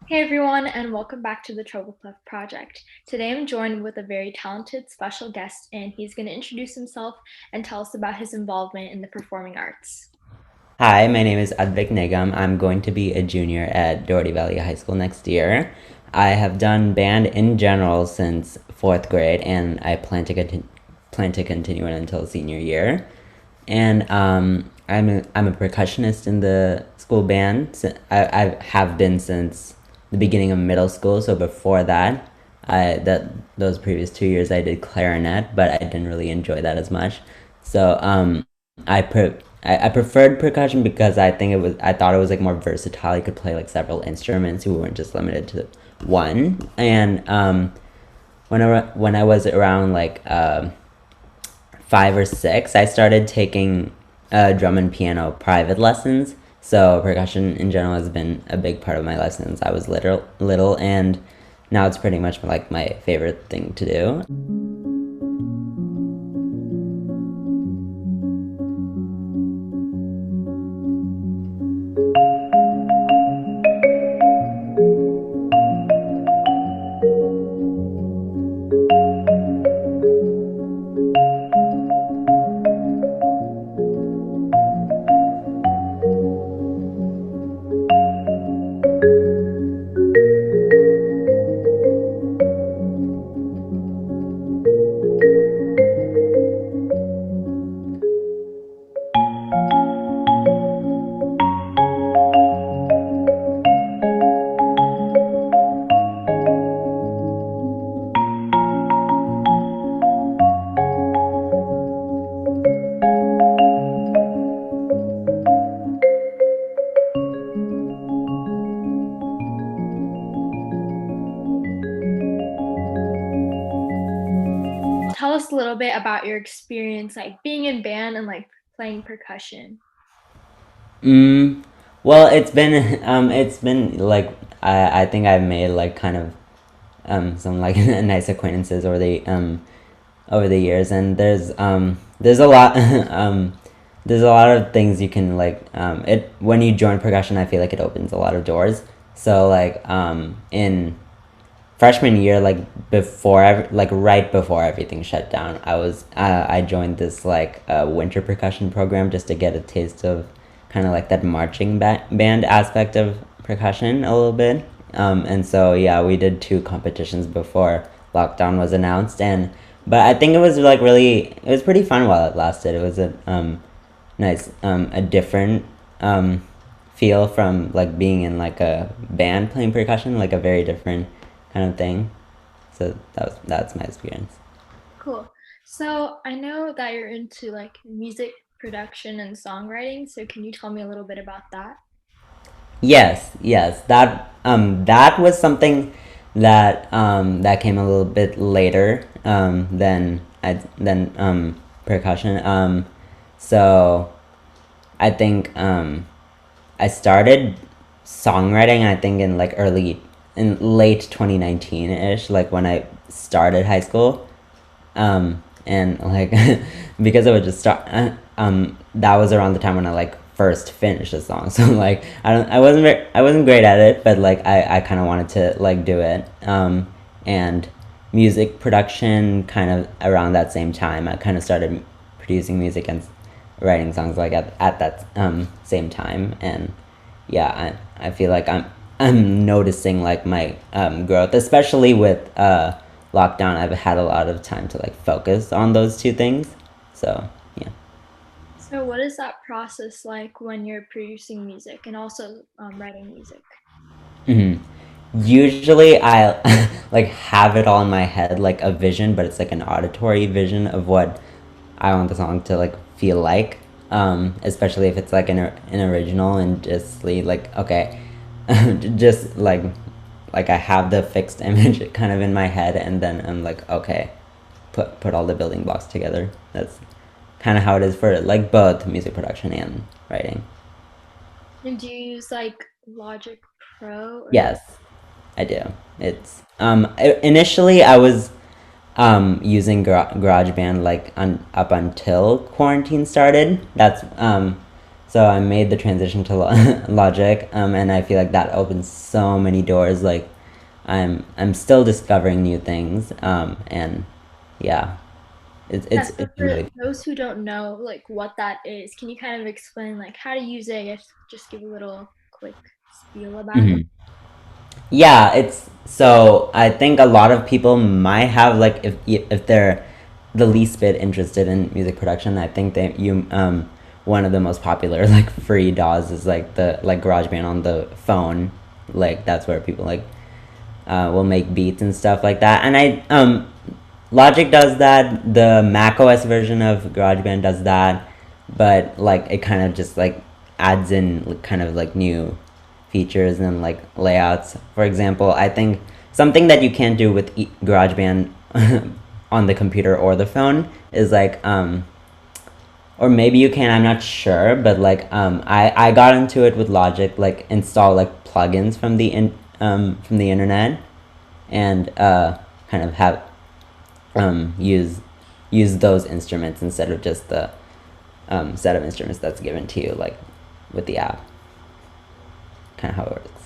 Hey everyone, and welcome back to the Treble Clef Project. Today I'm joined with a very talented special guest, and he's going to introduce himself and tell us about his involvement in the performing arts. Hi, my name is Advik Nigam. I'm going to be a junior at Doherty Valley High School next year. I have done band in general since fourth grade, and I plan to continue it until senior year. And I'm a percussionist in the school band. I have been since the beginning of middle school. So before that, those previous 2 years I did clarinet, but I didn't really enjoy that as much. So I preferred percussion because I thought it was like more versatile. You could play like several instruments. You weren't just limited to one. And when I was around like 5 or 6, I started taking drum and piano private lessons. So percussion in general has been a big part of my life since I was little, and now it's pretty much like my favorite thing to do. Tell us a little bit about your experience, like being in band and like playing percussion. Mm, well, it's been like I think I've made like kind of some like nice acquaintances over the years, and there's a lot there's a lot of things you can like it when you join percussion. I feel like it opens a lot of doors. So like in freshman year, like like right before everything shut down, I joined this like winter percussion program just to get a taste of kind of like that band aspect of percussion a little bit. And so yeah, we did two competitions before lockdown was announced, and but I think it was like it was pretty fun while it lasted. It was a different feel from like being in like a band playing percussion, like a very different kind of thing. So that's my experience. Cool. So I know that you're into like music production and songwriting, so can you tell me a little bit about that? Yes, that was something that came a little bit later than percussion. So I think I started songwriting, I think in late 2019 ish, like when I started high school. And like because it would just start that was around the time when I like first finished a song. So like I wasn't great at it, but like I kind of wanted to like do it. And music production kind of around that same time I kind of started producing music and writing songs like at that same time. And yeah, I feel like I'm noticing like my growth, especially with lockdown. I've had a lot of time to like focus on those two things. So yeah. So what is that process like when you're producing music and also writing music? hmm Usually I like have it all in my head like a vision, but it's like an auditory vision of what I want the song to like feel like. Especially if it's like an original, and just like okay, just like I have the fixed image kind of in my head, and then I'm like okay, put all the building blocks together. That's kind of how it is for like both music production and writing. And do you use like Logic Pro or Yes, I do. It's initially I was using GarageBand like up until quarantine started. That's So I made the transition to Logic, and I feel like that opens so many doors. Like I'm still discovering new things, and yeah, Yeah, so it's been for really. those who don't know like what that is, can you kind of explain like how to use it? I guess just give a little quick spiel about it. Mhm. Yeah, it's so I think a lot of people might have like if they're the least bit interested in music production, I think that you one of the most popular like free DAWs is like the like GarageBand on the phone. Like that's where people like will make beats and stuff like that. And Logic does that. The Mac OS version of GarageBand does that, but like it kind of just like adds in like, kind of like new features and like layouts. For example, I think something that you can't do with GarageBand on the computer or the phone is like or maybe you can, I'm not sure, but like I got into it with Logic, like install like plugins from the internet and kind of have use those instruments instead of just the set of instruments that's given to you like with the app. Kind of how it works.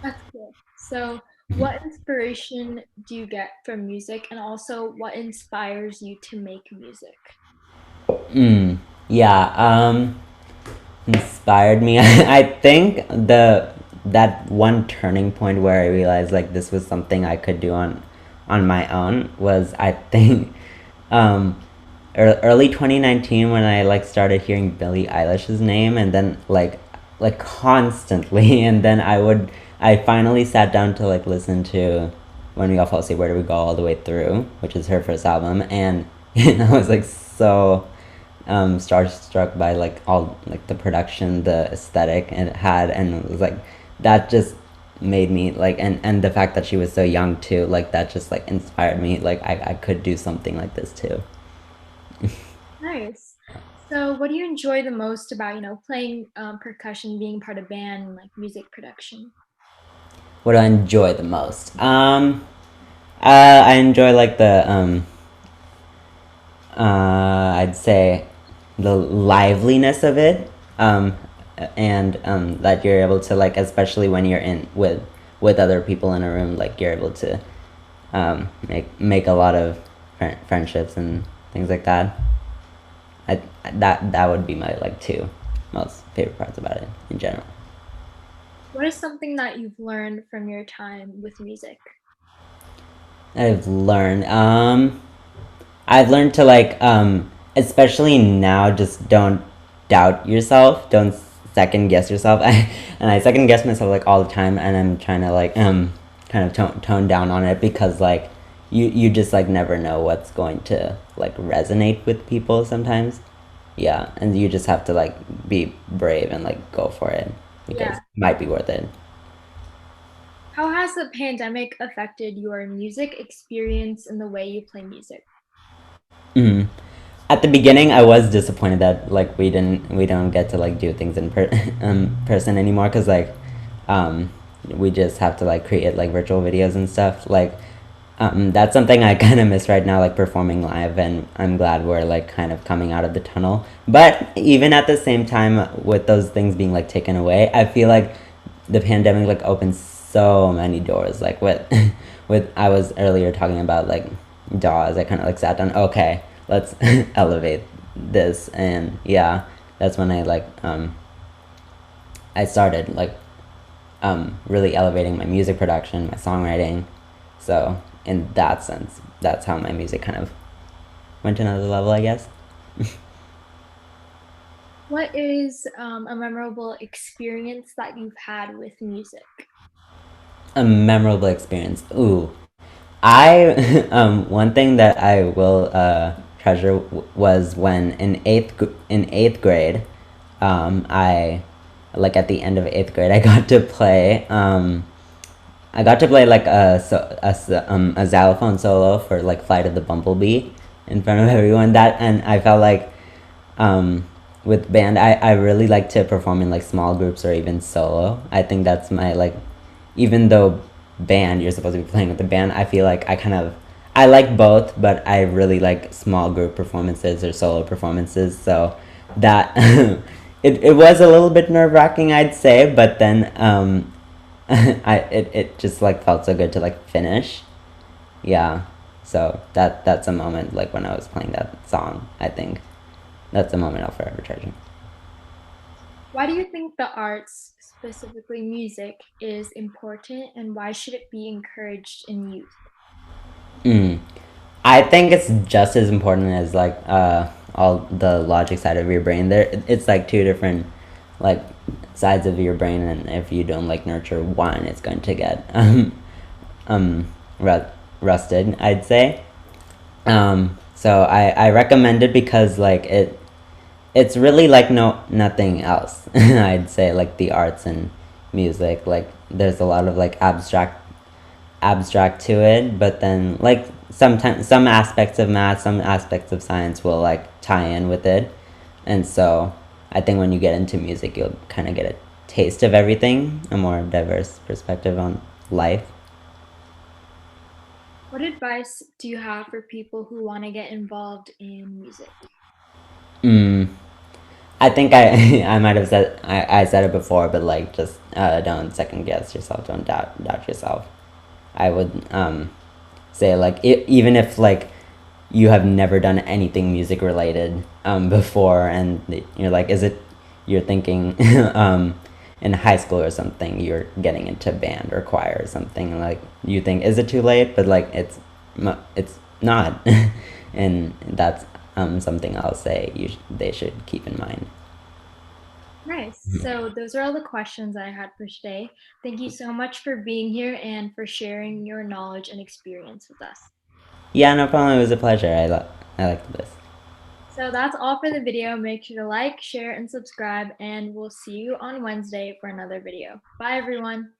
That's cool. So, what inspiration do you get from music, and also what inspires you to make music? Yeah, inspired me. I think that one turning point where I realized like this was something I could do on my own was I think um, early 2019 when I like started hearing Billie Eilish's name and then like constantly and then I finally sat down to like listen to When We All Fall Asleep Where Do We Go all the way through, which is her first album, and I was like so starstruck by like all like the production, the aesthetic it had, and it was like that just made me like and the fact that she was so young too, like that just like inspired me. Like I could do something like this too. Nice. So, what do you enjoy the most about, playing percussion, being part of band, and like music production? What do I enjoy the most? I enjoy like the I'd say the liveliness of it, and that you're able to like, especially when you're in with other people in a room, like you're able to make a lot of friendships and things like that. That would be my like two most favorite parts about it in general. What is something that you've learned from your time with music? I've learned. I've learned to like, especially now, just don't doubt yourself. Don't second guess yourself. I second guess myself like all the time, and I'm trying to like kind of tone down on it because like you just like never know what's going to like resonate with people sometimes. Yeah, and you just have to like be brave and like go for it because Yeah. it might be worth it. How has the pandemic affected your music experience and the way you play music? Mhm. At the beginning, I was disappointed that like we don't get to like do things in person anymore because like um, we just have to like create like virtual videos and stuff. Like that's something I kind of miss right now, like performing live, and I'm glad we're like kind of coming out of the tunnel. But even at the same time, with those things being like taken away, I feel like the pandemic like opened so many doors. Like with with I was earlier talking about like DAWs, I kind of like sat down. Okay, let's elevate this, and yeah, that's when I like I started like really elevating my music production, my songwriting. So in that sense, that's how my music kind of went to another level, I guess. What is a memorable experience that you've had with music? A memorable experience. Ooh, I one thing that I will treasure was when in eighth grade, I like at the end of eighth grade, I got to play like a xylophone solo for like Flight of the Bumblebee in front of everyone. That and I felt like um, with band, I really like to perform in like small groups or even solo. I think that's my like, even though band you're supposed to be playing with the band, I feel like I like both, but I really like small group performances or solo performances. So that it was a little bit nerve wracking, I'd say, but then it just like felt so good to like finish. Yeah. So that's a moment like when I was playing that song. I think that's a moment I'll forever treasure. Why do you think the arts, specifically music, is important and why should it be encouraged in youth? Mm. I think it's just as important as like all the logic side of your brain. It's like two different like sides of your brain, and if you don't like nurture one, it's going to get um ru- rusted, I'd say. So I recommend it because like it's really like nothing else. I'd say like the arts and music, like there's a lot of like abstract to it, but then like sometimes some aspects of math, some aspects of science will like tie in with it. And so I think when you get into music, you'll kind of get a taste of everything, a more diverse perspective on life. What advice do you have for people who want to get involved in music? Mm, I think I I might have said I said it before, but like just don't second guess yourself, don't doubt yourself. I would say like even if like you have never done anything music related before, and you're like, is it? You're thinking in high school or something, you're getting into band or choir or something, and like you think, is it too late? But like it's not, and that's something I'll say they should keep in mind. Nice. So, those are all the questions I had for today. Thank you so much for being here and for sharing your knowledge and experience with us. Yeah, no problem. It was a pleasure. I liked this. So, that's all for the video. Make sure to like, share, and subscribe, and we'll see you on Wednesday for another video. Bye, everyone.